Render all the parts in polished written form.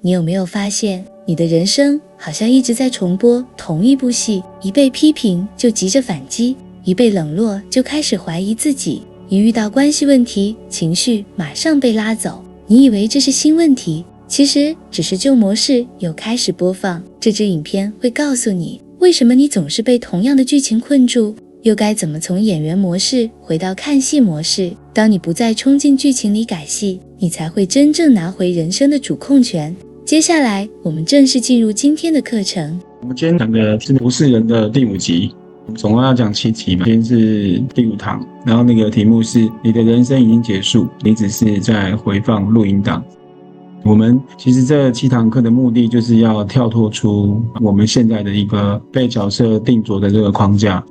你有没有发现，你的人生好像一直在重播同一部戏，一被批评就急着反击，一被冷落就开始怀疑自己，一遇到关系问题，情绪马上被拉走。你以为这是新问题，其实只是旧模式又开始播放。这支影片会告诉你，为什么你总是被同样的剧情困住，又该怎么从演员模式回到看戏模式。当你不再冲进剧情里改戏，你才会真正拿回人生的主控权。接下来我们正式进入今天的课程。我们今天讲的是不是人的第5集，总共要讲7集嘛，今天是第5堂，然后那个题目是你的人生已经结束，你只是在回放录音档。我们其实这7堂课的目的就是要跳脱出我们现在的一个被角色定着的这个框架。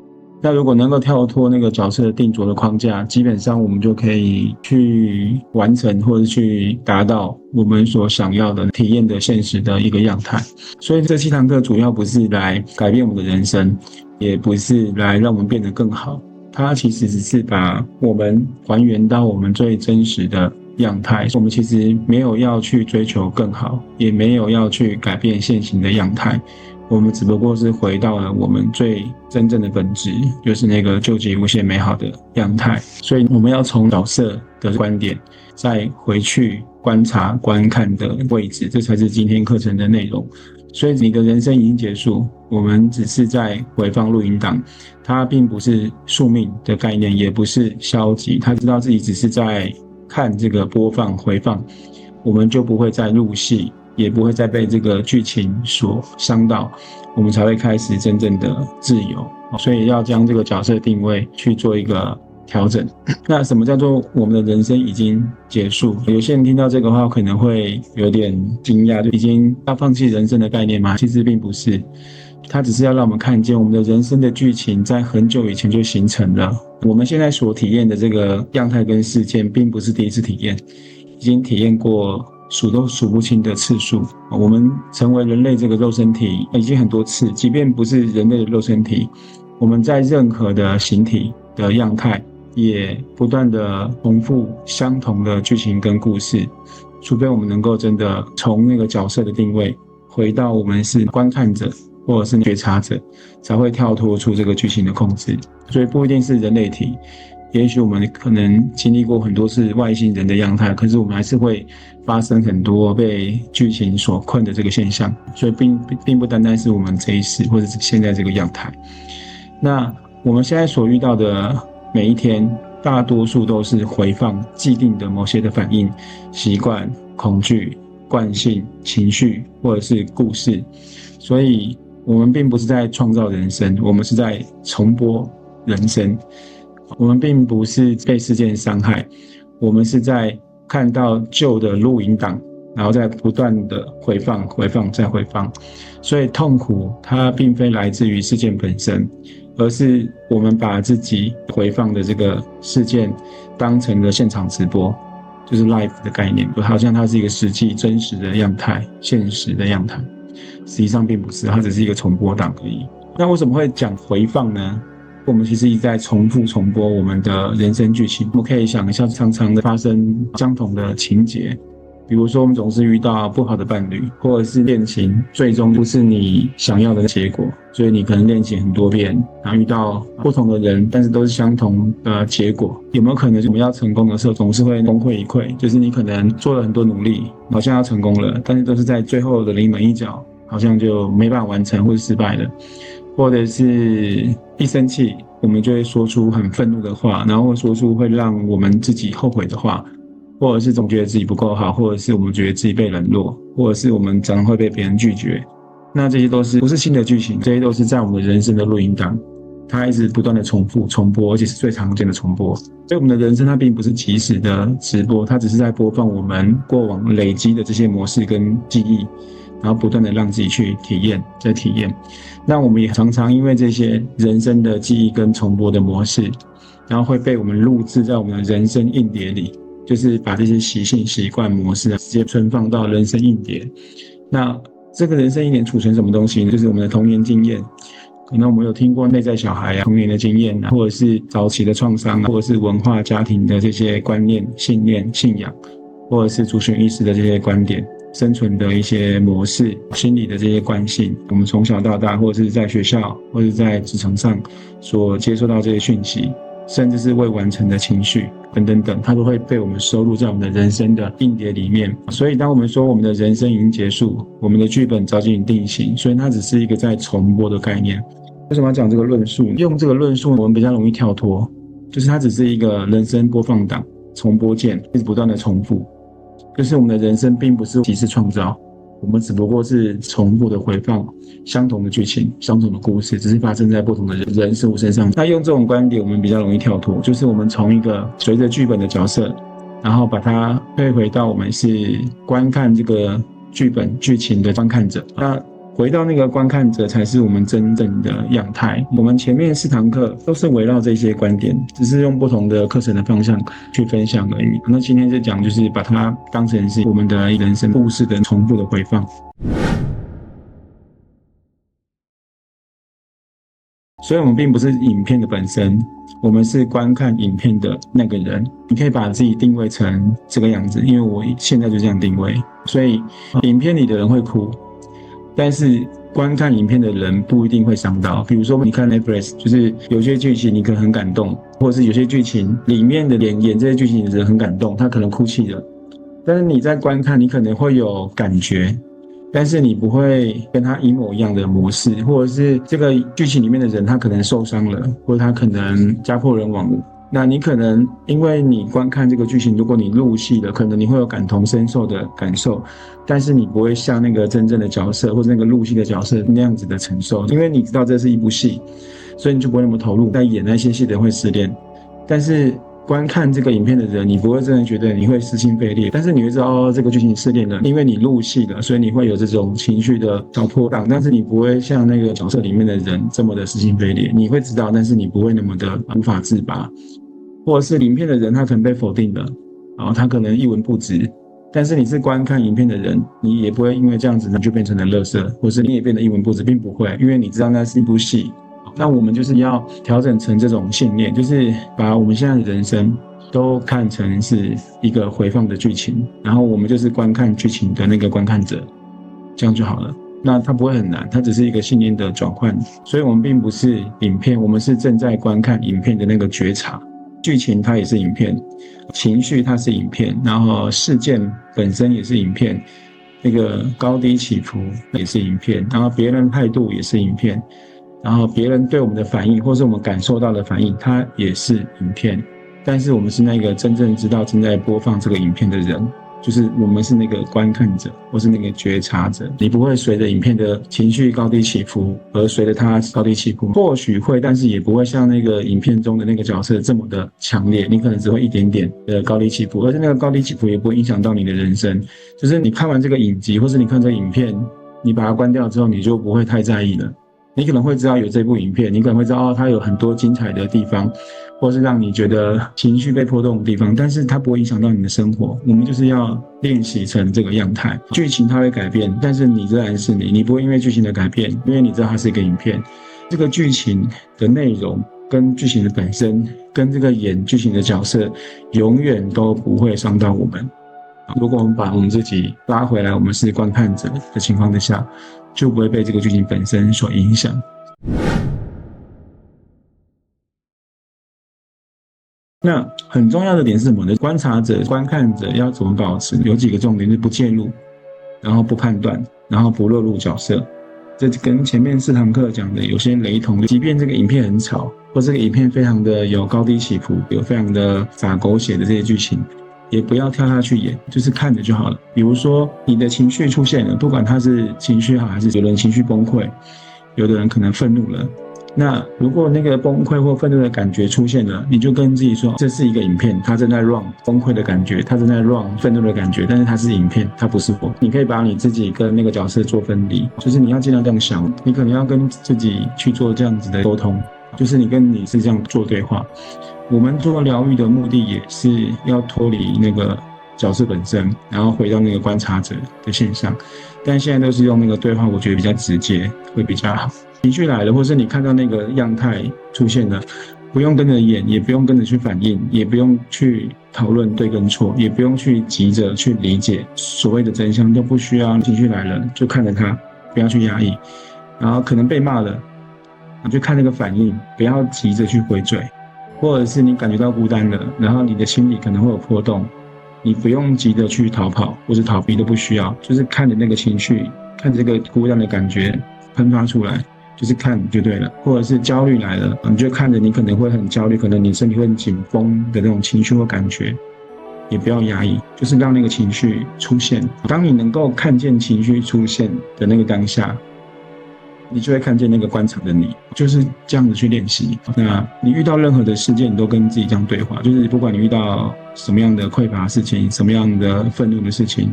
那如果能够跳脱那个角色定着的框架，基本上我们就可以去完成或者去达到我们所想要的体验的现实的一个样态。所以这7堂课主要不是来改变我们的人生，也不是来让我们变得更好，它其实只是把我们还原到我们最真实的样态。我们其实没有要去追求更好，也没有要去改变现行的样态，我们只不过是回到了我们最真正的本质，就是那个究极无限美好的样态。所以我们要从角色的观点再回去观察观看的位置，这才是今天课程的内容。所以你的人生已经结束，我们只是在回放录音档，它并不是宿命的概念，也不是消极，他知道自己只是在看这个播放回放，我们就不会再入戏，也不会再被这个剧情所伤到，我们才会开始真正的自由。所以要将这个角色定位去做一个调整。那什么叫做我们的人生已经结束？有些人听到这个话可能会有点惊讶，就已经要放弃人生的概念吗？其实并不是，它只是要让我们看见我们的人生的剧情在很久以前就形成了。我们现在所体验的这个样态跟事件并不是第一次体验，已经体验过数都数不清的次数。我们成为人类这个肉身体已经很多次，即便不是人类的肉身体，我们在任何的形体的样态也不断的重复相同的剧情跟故事，除非我们能够真的从那个角色的定位回到我们是观看者或者是觉察者，才会跳脱出这个剧情的控制。所以不一定是人类体，也许我们可能经历过很多次外星人的样态，可是我们还是会发生很多被剧情所困的这个现象。所以并不单单是我们这一世或者是现在这个样态。那我们现在所遇到的每一天，大多数都是回放既定的某些的反应、习惯、恐惧、惯性、情绪或者是故事。所以我们并不是在创造人生，我们是在重播人生。我们并不是被事件伤害，我们是在看到旧的录音档，然后再不断的回放再回放。所以痛苦它并非来自于事件本身，而是我们把自己回放的这个事件当成了现场直播，就是 live 的概念，好像它是一个实际真实的样态，现实的样态，实际上并不是，它只是一个重播档而已。那为什么会讲回放呢？我们其实一直在重播我们的人生剧情。我们可以想一下，常常的发生相同的情节，比如说我们总是遇到不好的伴侣，或者是恋情最终不是你想要的结果，所以你可能练习很多遍，然后遇到不同的人，但是都是相同的结果。有没有可能我们要成功的时候总是会功亏一篑，就是你可能做了很多努力，好像要成功了，但是都是在最后的临门一脚好像就没办法完成，或是失败了。或者是一生气我们就会说出很愤怒的话，然后会说出会让我们自己后悔的话，或者是总觉得自己不够好，或者是我们觉得自己被冷落，或者是我们常常会被别人拒绝。那这些都是不是新的剧情，这些都是在我们人生的录音档，它一直不断的重播，而且是最常见的重播。所以我们的人生它并不是即时的直播，它只是在播放我们过往累积的这些模式跟记忆，然后不断的让自己去体验再体验。那我们也常常因为这些人生的记忆跟重播的模式，然后会被我们录制在我们的人生硬碟里，就是把这些习性习惯模式直接存放到人生硬碟。那这个人生硬碟储存什么东西呢？就是我们的童年经验，可能我们有听过内在小孩童年的经验或者是早期的创伤或者是文化家庭的这些观念信念信仰，或者是族群意识的这些观点，生存的一些模式、心理的这些惯性，我们从小到大，或者是在学校，或者是在职场上所接受到这些讯息，甚至是未完成的情绪等等等，它都会被我们收录在我们的人生的硬碟里面。所以当我们说我们的人生已经结束，我们的剧本早已经定型，所以它只是一个在重播的概念。为什么要讲这个论述？用这个论述我们比较容易跳脱，就是它只是一个人生播放档重播键，一直不断的重复，就是我们的人生并不是即时创造，我们只不过是重复的回放相同的剧情、相同的故事，只是发生在不同的人事物身上。那用这种观点我们比较容易跳脱，就是我们从一个随着剧本的角色，然后把它退回到我们是观看这个剧本剧情的观看者，那回到那个观看者才是我们真正的样态。我们前面4堂课都是围绕这些观点，只是用不同的课程的方向去分享而已。那今天就讲，就是把它当成是我们的人生故事的重复的回放。所以我们并不是影片的本身，我们是观看影片的那个人。你可以把自己定位成这个样子，因为我现在就这样定位。所以影片里的人会哭，但是观看影片的人不一定会伤到。比如说你看 Netflix， 就是有些剧情你可能很感动，或者是有些剧情里面的演这些剧情的人很感动，他可能哭泣了，但是你在观看你可能会有感觉，但是你不会跟他一模一样的模式，或者是这个剧情里面的人他可能受伤了，或者他可能家破人亡了，那你可能因为你观看这个剧情，如果你入戏了，可能你会有感同身受的感受，但是你不会像那个真正的角色或者那个入戏的角色那样子的承受，因为你知道这是一部戏，所以你就不会那么投入。在演那些戏的人会失恋，但是观看这个影片的人，你不会真的觉得你会撕心肺裂，但是你会知道哦，这个剧情失恋了，因为你入戏了，所以你会有这种情绪的小波荡，但是你不会像那个角色里面的人这么的撕心肺裂，你会知道，但是你不会那么的无法自拔。或者是影片的人他可能被否定了，然后他可能一文不值，但是你是观看影片的人，你也不会因为这样子你就变成了垃圾，或是你也变得一文不值，并不会，因为你知道那是一部戏。那我们就是要调整成这种信念，就是把我们现在的人生都看成是一个回放的剧情，然后我们就是观看剧情的那个观看者，这样就好了。那它不会很难，它只是一个信念的转换。所以我们并不是影片，我们是正在观看影片的那个觉察。剧情它也是影片，情绪它是影片，然后事件本身也是影片，那个高低起伏也是影片，然后别人态度也是影片，然后别人对我们的反应或是我们感受到的反应，它也是影片。但是我们是那个真正知道正在播放这个影片的人，就是我们是那个观看者或是那个觉察者。你不会随着影片的情绪高低起伏而随着它高低起伏，或许会，但是也不会像那个影片中的那个角色这么的强烈，你可能只会一点点的高低起伏，而且那个高低起伏也不会影响到你的人生。就是你看完这个影集或是你看这个影片，你把它关掉之后，你就不会太在意了。你可能会知道有这部影片，你可能会知道它有很多精彩的地方，或是让你觉得情绪被波动的地方，但是它不会影响到你的生活。我们就是要练习成这个样态，剧情它会改变，但是你仍然是你，你不会因为剧情的改变，因为你知道它是一个影片，这个剧情的内容跟剧情的本身跟这个演剧情的角色永远都不会伤到我们。如果我们把我们自己拉回来，我们是观看者的情况之下，就不会被这个剧情本身所影响。那很重要的点是什么呢？观察者、观看者要怎么保持？有几个重点，就是不介入，然后不判断，然后不落入角色。这跟前面4堂课讲的有些雷同，即便这个影片很吵，或这个影片非常的有高低起伏，有非常的洒狗血的这些剧情，也不要跳下去演，就是看着就好了。比如说你的情绪出现了，不管他是情绪好还是有人情绪崩溃，有的人可能愤怒了，那如果那个崩溃或愤怒的感觉出现了，你就跟自己说，这是一个影片，它正在 run 崩溃的感觉，它正在 run 愤怒的感觉，但是它是影片，它不是我。你可以把你自己跟那个角色做分离，就是你要尽量这样想，你可能要跟自己去做这样子的沟通，就是你跟你是这样做对话。我们做疗愈的目的也是要脱离那个角色本身，然后回到那个观察者的线上，但现在都是用那个对话，我觉得比较直接，会比较好。情绪来了，或是你看到那个样态出现了，不用跟着演，也不用跟着去反应，也不用去讨论对跟错，也不用去急着去理解所谓的真相，都不需要。情绪来了就看着它，不要去压抑，然后可能被骂了，你就看那个反应，不要急着去回嘴，或者是你感觉到孤单了，然后你的心里可能会有波动，你不用急着去逃跑或者逃避，都不需要，就是看着那个情绪，看着这个孤单的感觉喷发出来，就是看就对了。或者是焦虑来了，你就看着你可能会很焦虑，可能你身体会很紧绷的那种情绪或感觉，也不要压抑，就是让那个情绪出现。当你能够看见情绪出现的那个当下，你就会看见那个观察的你，就是这样子去练习。那你遇到任何的事件，你都跟自己这样对话，就是不管你遇到什么样的匮乏的事情，什么样的愤怒的事情，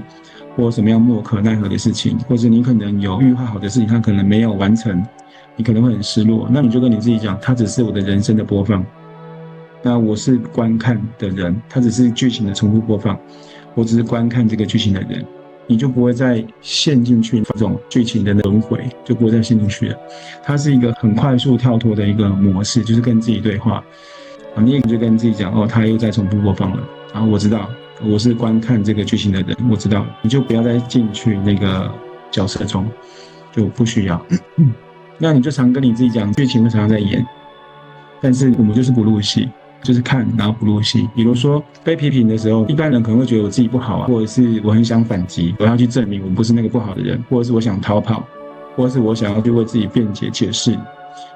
或什么样莫可奈何的事情，或者你可能有预划好的事情，它可能没有完成，你可能会很失落。那你就跟你自己讲，它只是我的人生的播放，那我是观看的人，它只是剧情的重复播放，我只是观看这个剧情的人。你就不会再陷进去这种剧情的轮回，就不会再陷进去了。它是一个很快速跳脱的一个模式，就是跟自己对话。你也就跟自己讲，它又在重复播放了。然后我知道我是观看这个剧情的人，我知道，你就不要再进去那个角色中，就不需要。那你就常跟你自己讲，剧情会常常在演，但是我们就是不入戏。就是看，然后不入戏。比如说被批评的时候，一般人可能会觉得我自己不好啊，或者是我很想反击，我要去证明我不是那个不好的人，或者是我想逃跑，或者是我想要去为自己辩解解释。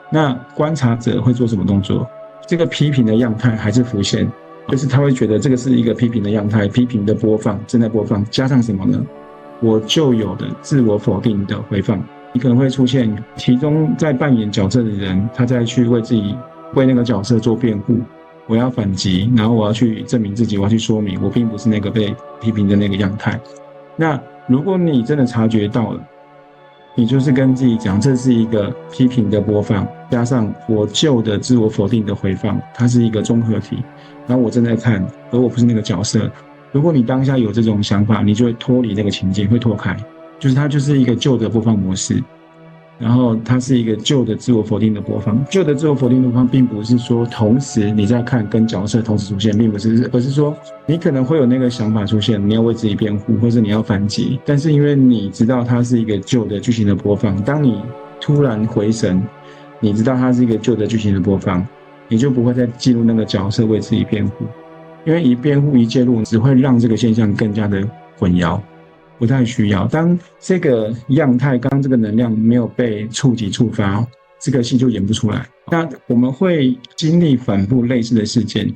那观察者会做什么动作？这个批评的样态还是浮现，就是他会觉得这个是一个批评的样态，批评的播放，正在播放，加上什么呢？我就有的自我否定的回放。你可能会出现其中在扮演角色的人，他在去为自己为那个角色做辩护。我要反击，然后我要去证明自己，我要去说明我并不是那个被批评的那个样态。那如果你真的察觉到了，你就是跟自己讲，这是一个批评的播放，加上我旧的自我否定的回放，它是一个综合体。然后我正在看，而我不是那个角色。如果你当下有这种想法，你就会脱离那个情境，会脱开，就是它就是一个旧的播放模式。然后它是一个旧的自我否定的播放，旧的自我否定的播放并不是说同时你在看跟角色同时出现，并不是，而是说你可能会有那个想法出现，你要为自己辩护，或者你要反击，但是因为你知道它是一个旧的剧情的播放，当你突然回神，你知道它是一个旧的剧情的播放，你就不会再进入那个角色为自己辩护，因为一辩护一介入，只会让这个现象更加的混淆。不太需要。当这个样态，刚刚这个能量没有被触及触发，这个戏就演不出来。那我们会经历反复类似的事件，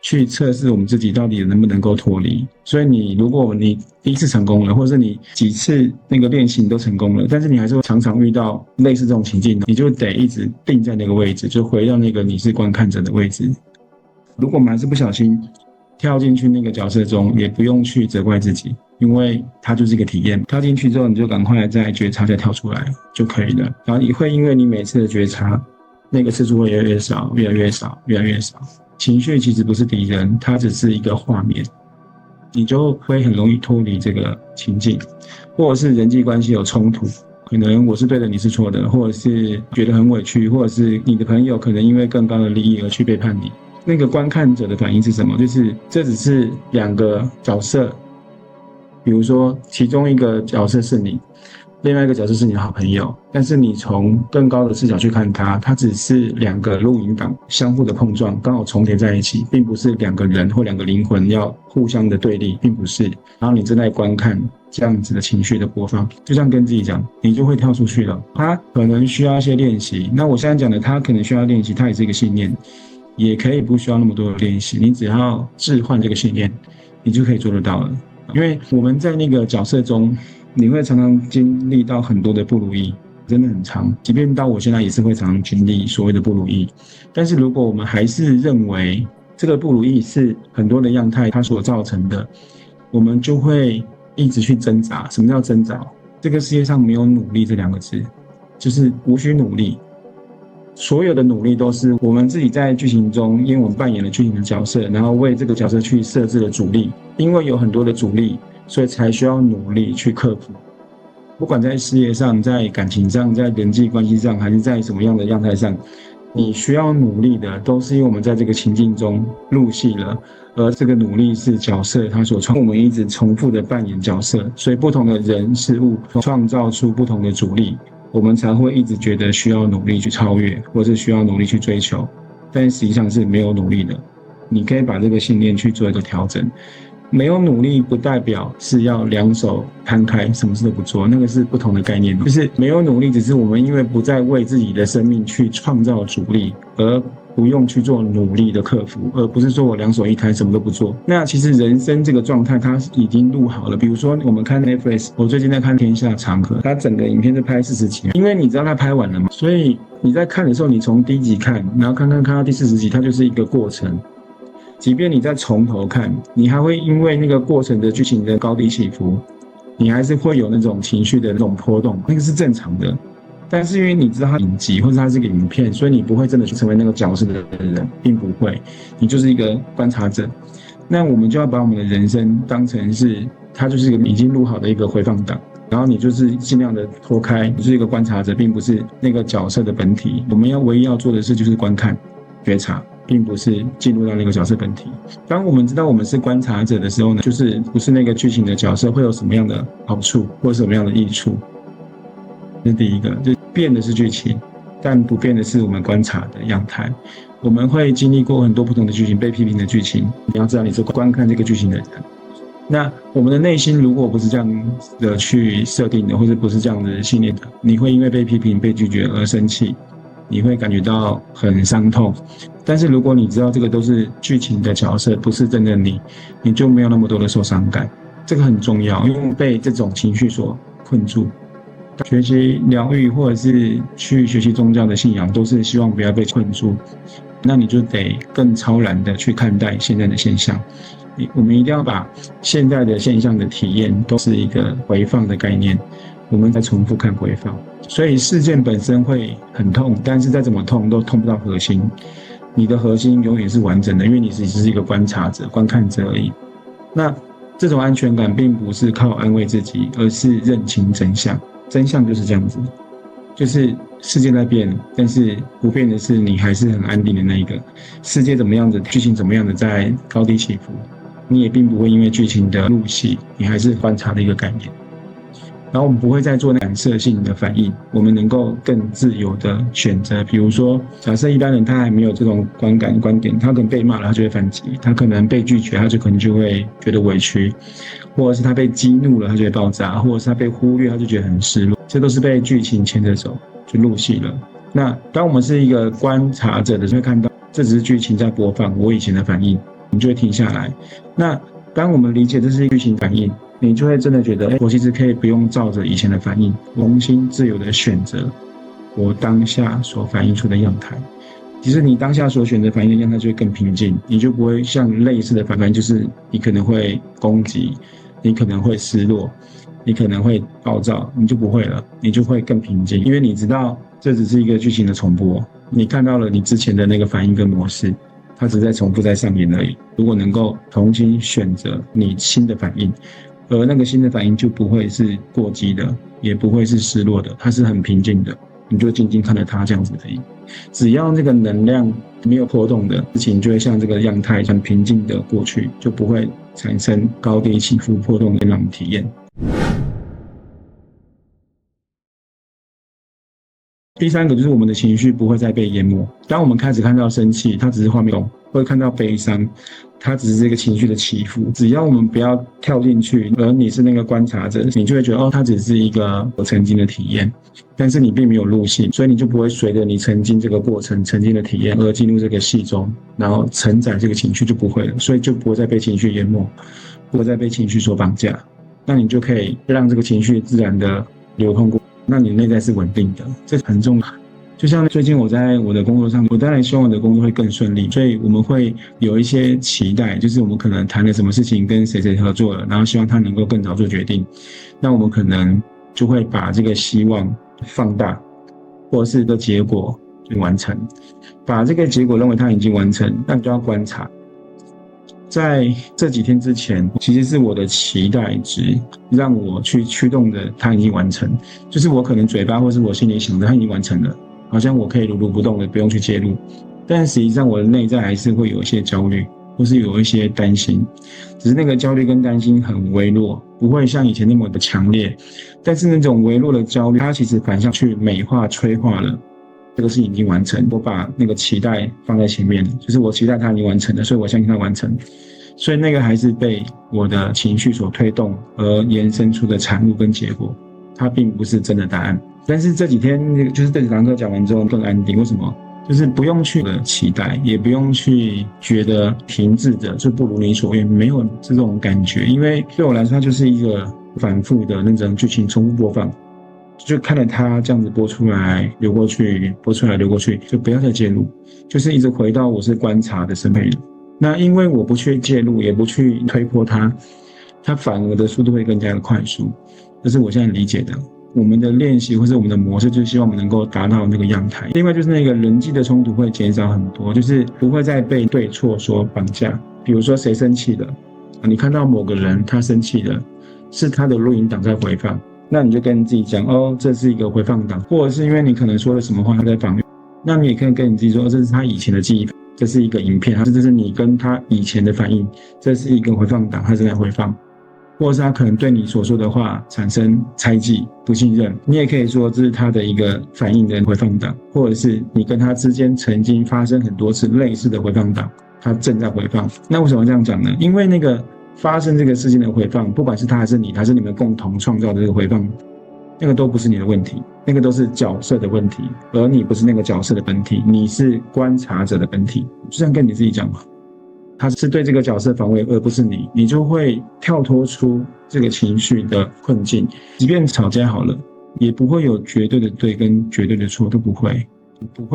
去测试我们自己到底能不能够脱离。所以如果你第一次成功了，或者是你几次那个练习你都成功了，但是你还是会常常遇到类似这种情境，你就得一直定在那个位置，就回到那个你是观看者的位置。如果我们还是不小心跳进去那个角色中，也不用去责怪自己，因为它就是一个体验。跳进去之后，你就赶快再觉察，再跳出来就可以了。然后你会因为你每次的觉察，那个次数会越来越少，越来越少，越来越少。情绪其实不是敌人，它只是一个画面，你就会很容易脱离这个情境，或者是人际关系有冲突。可能我是对的，你是错的，或者是觉得很委屈，或者是你的朋友可能因为更高的利益而去背叛你。那个观看者的反应是什么？就是这只是两个角色，比如说其中一个角色是你，另外一个角色是你的好朋友，但是你从更高的视角去看它，它只是两个录影档相互的碰撞，刚好重叠在一起，并不是两个人或两个灵魂要互相的对立，并不是。然后你正在观看这样子的情绪的播放，就这样跟自己讲，你就会跳出去了。它可能需要一些练习，那我现在讲的它可能需要练习，它也是一个信念，也可以不需要那么多的练习，你只要置换这个信念，你就可以做得到了。因为我们在那个角色中，你会常常经历到很多的不如意，真的很长。即便到我现在也是会常常经历所谓的不如意，但是如果我们还是认为这个不如意是很多的样态它所造成的，我们就会一直去挣扎。什么叫挣扎？这个世界上没有努力这两个字，就是无需努力。所有的努力都是我们自己在剧情中，因为我们扮演了剧情的角色，然后为这个角色去设置了阻力。因为有很多的阻力，所以才需要努力去克服。不管在事业上、在感情上、在人际关系上，还是在什么样的样态上，你需要努力的，都是因为我们在这个情境中入戏了，而这个努力是角色他所创，我们一直重复的扮演角色，所以不同的人事物创造出不同的阻力，我们才会一直觉得需要努力去超越，或是需要努力去追求，但实际上是没有努力的。你可以把这个信念去做一个调整。没有努力不代表是要两手摊开，什么事都不做，那个是不同的概念。就是没有努力，只是我们因为不再为自己的生命去创造阻力，而不用去做努力的克服，而不是说我两手一摊什么都不做。那其实人生这个状态它已经录好了。比如说我们看 Netflix， 我最近在看《天下长河》，它整个影片是拍40集，因为你知道它拍完了嘛，所以你在看的时候，你从第一集看，然后看到第40集，它就是一个过程。即便你再从头看，你还会因为那个过程的剧情的高低起伏，你还是会有那种情绪的那种波动，那个是正常的。但是因为你知道它影集或者它是个影片，所以你不会真的去成为那个角色的人，并不会，你就是一个观察者。那我们就要把我们的人生当成是，它就是一个已经录好的一个回放档，然后你就是尽量的脱开，你是一个观察者，并不是那个角色的本体。我们唯一要做的事就是观看、觉察，并不是进入到那个角色本体。当我们知道我们是观察者的时候呢，就是不是那个剧情的角色，会有什么样的好处或什么样的益处。这是第一个，就变的是剧情，但不变的是我们观察的样态。我们会经历过很多不同的剧情，被批评的剧情，你要知道你是观看这个剧情的人。那我们的内心如果不是这样的去设定的，或者不是这样的信念的，你会因为被批评、被拒绝而生气，你会感觉到很伤痛。但是如果你知道这个都是剧情的角色，不是真的你，你就没有那么多的受伤感。这个很重要，因为被这种情绪所困住。学习疗愈或者是去学习宗教的信仰，都是希望不要被困住。那你就得更超然的去看待现在的现象。我们一定要把现在的现象的体验都是一个回放的概念，我们再重复看回放。所以事件本身会很痛，但是再怎么痛都痛不到核心。你的核心永远是完整的，因为你只是一个观察者、观看者而已。那这种安全感并不是靠安慰自己，而是认清真相。真相就是这样子，就是世界在变，但是不变的是你还是很安定的那一个。世界怎么样子，剧情怎么样的在高低起伏，你也并不会因为剧情的入戏，你还是观察的一个概念。然后我们不会再做感色性的反应，我们能够更自由的选择。比如说，假设一般人他还没有这种观点，他可能被骂了，他就会反击；他可能被拒绝，他可能就会觉得委屈，或者是他被激怒了，他就会爆炸，或者是他被忽略，他就觉得很失落。这都是被剧情牵着走，就入戏了。那当我们是一个观察者的时候，会看到这只是剧情在播放我以前的反应，你就会停下来。那当我们理解这是剧情反应，你就会真的觉得，我其实可以不用照着以前的反应，重新自由的选择我当下所反映出的样态。其实你当下所选择反应的样态就会更平静，你就不会像类似的反应，就是你可能会攻击，你可能会失落，你可能会暴躁，你就不会了，你就会更平静，因为你知道这只是一个剧情的重播，你看到了你之前的那个反应跟模式，它只是在重复在上演而已。如果能够重新选择你新的反应，而那个新的反应就不会是过激的，也不会是失落的，它是很平静的，你就静静看着它这样子而已。只要那个能量没有波动的事情，就会像这个样态很平静的过去，就不会产生高低起伏波动的那种体验。第三个就是我们的情绪不会再被淹没。当我们开始看到生气，它只是画面动，会看到悲伤，它只是这个情绪的起伏。只要我们不要跳进去，而你是那个观察者，你就会觉得它只是一个我曾经的体验，但是你并没有入戏，所以你就不会随着你曾经这个过程、曾经的体验而进入这个戏中，然后承载这个情绪，就不会了，所以就不会再被情绪淹没，不会再被情绪所绑架。那你就可以让这个情绪自然的流通过。那你内在是稳定的，这很重要。就像最近我在我的工作上，我当然希望我的工作会更顺利，所以我们会有一些期待，就是我们可能谈了什么事情跟谁合作了，然后希望他能够更早做决定，那我们可能就会把这个希望放大，或者是一个结果去完成，把这个结果认为他已经完成，那你就要观察。在这几天之前，其实是我的期待值让我去驱动的，它已经完成。就是我可能嘴巴或是我心里想的，它已经完成了，好像我可以如如不动的不用去介入，但实际上我的内在还是会有一些焦虑，或是有一些担心，只是那个焦虑跟担心很微弱，不会像以前那么的强烈，但是那种微弱的焦虑，它其实反向去美化催化了这个事情已经完成，我把那个期待放在前面，就是我期待它已经完成了，所以我相信它完成，所以那个还是被我的情绪所推动而延伸出的产物跟结果，它并不是真的答案。但是这几天就是这几堂课讲完之后更安定，为什么？就是不用去期待，也不用去觉得停滞着就不如你所愿，没有这种感觉，因为对我来说它就是一个反复的那种剧情重复播放，就看着它这样子播出来流过去，播出来流过去，就不要再介入，就是一直回到我是观察的审美。那因为我不去介入，也不去推波它，它反而的速度会更加的快速，这是我现在理解的。我们的练习或是我们的模式，就是希望我们能够达到那个样态。另外就是那个人际的冲突会减少很多，就是不会再被对错所绑架。比如说谁生气了，你看到某个人他生气了，是他的录音档在回放，那你就跟自己讲，哦，这是一个回放档，或者是因为你可能说了什么话他在放，那你也可以跟你自己说，哦，这是他以前的记忆，这是一个影片，这是你跟他以前的反应，这是一个回放档，他正在回放。或者是他可能对你所说的话产生猜忌、不信任，你也可以说这是他的一个反应的回放档，或者是你跟他之间曾经发生很多次类似的回放档，他正在回放。那为什么这样讲呢？因为那个发生这个事情的回放，不管是他还是你，还是你们共同创造的这个回放，那个都不是你的问题，那个都是角色的问题，而你不是那个角色的本体，你是观察者的本体，就这样跟你自己讲嘛。他是对这个角色防卫，而不是你，你就会跳脱出这个情绪的困境。即便吵架好了，也不会有绝对的对跟绝对的错，都不会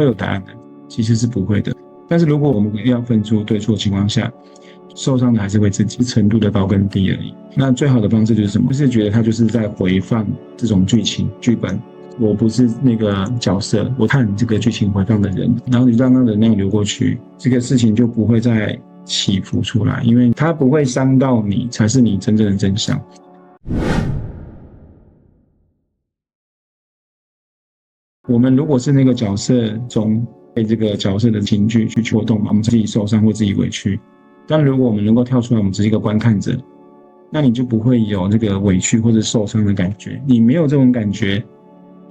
有答案的，其实是不会的。但是如果我们要分出对错情况下，受伤的还是会自己，程度的高跟低而已。那最好的方式就是什么？就是觉得他就是在回放这种剧本。我不是那个角色，我看这个剧情回放的人，然后你让那能量流过去，这个事情就不会再起伏出来，因为它不会伤到你，才是你真正的真相。我们如果是那个角色中被这个角色的情绪去戳动，我们自己受伤或自己委屈，但如果我们能够跳出来，我们只是一个观看者，那你就不会有这个委屈或者受伤的感觉。你没有这种感觉，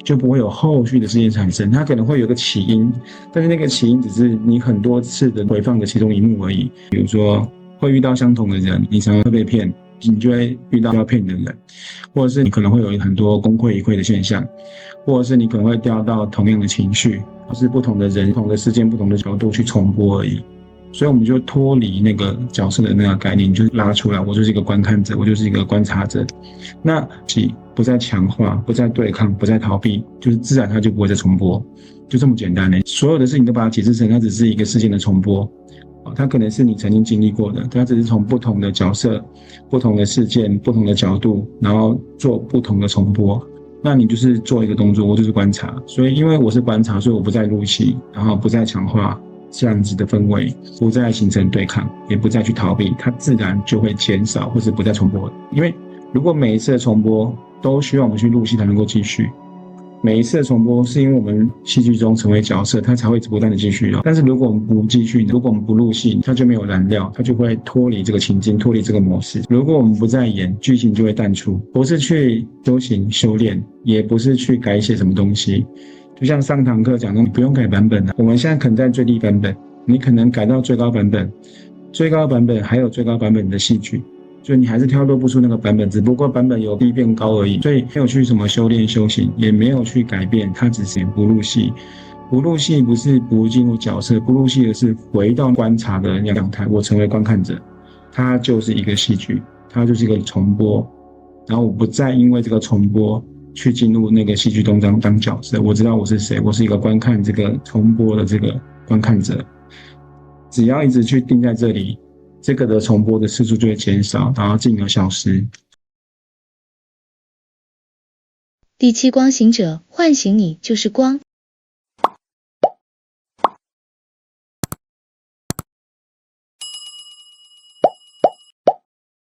就不会有后续的事件产生。它可能会有个起因，但是那个起因只是你很多次的回放的其中一幕而已。比如说会遇到相同的人，你常常会被骗，你就会遇到要骗你的人，或者是你可能会有很多功亏一篑的现象，或者是你可能会掉到同样的情绪，或是不同的人、不同的事件、不同的角度去重播而已。所以我们就脱离那个角色的那个概念，就拉出来，我就是一个观看者，我就是一个观察者。那不再强化，不再对抗，不再逃避，就是自然它就不会再重播，就这么简单的。所有的事情都把它解释成它只是一个事件的重播，它可能是你曾经经历过的，它只是从不同的角色、不同的事件、不同的角度，然后做不同的重播。那你就是做一个动作，我就是观察。所以因为我是观察，所以我不再入戏，然后不再强化这样子的氛围，不再形成对抗，也不再去逃避，它自然就会减少或是不再重播。因为如果每一次的重播都需要我们去入戏才能够继续，每一次的重播是因为我们戏剧中成为角色，它才会不断的继续。但是如果我们不继续，如果我们不入戏，它就没有燃料，它就会脱离这个情境，脱离这个模式。如果我们不再演，剧情就会淡出。不是去修行修炼，也不是去改写什么东西。就像上堂课讲的，你不用改版本我们现在可能在最低版本，你可能改到最高版本，最高版本还有最高版本的戏剧，所以你还是跳脱不出那个版本，只不过版本有低变高而已。所以没有去什么修炼修行，也没有去改变，它只是不入戏。不入戏不是不进入角色，不入戏的是回到观察的样态，我成为观看者，它就是一个戏剧，它就是一个重播，然后我不再因为这个重播去进入那个戏剧中当角色，我知道我是谁，我是一个观看这个重播的这个观看者。只要一直去定在这里，这个的重播的次数就会减少，然后进而消失。第七光行者，唤醒你就是光。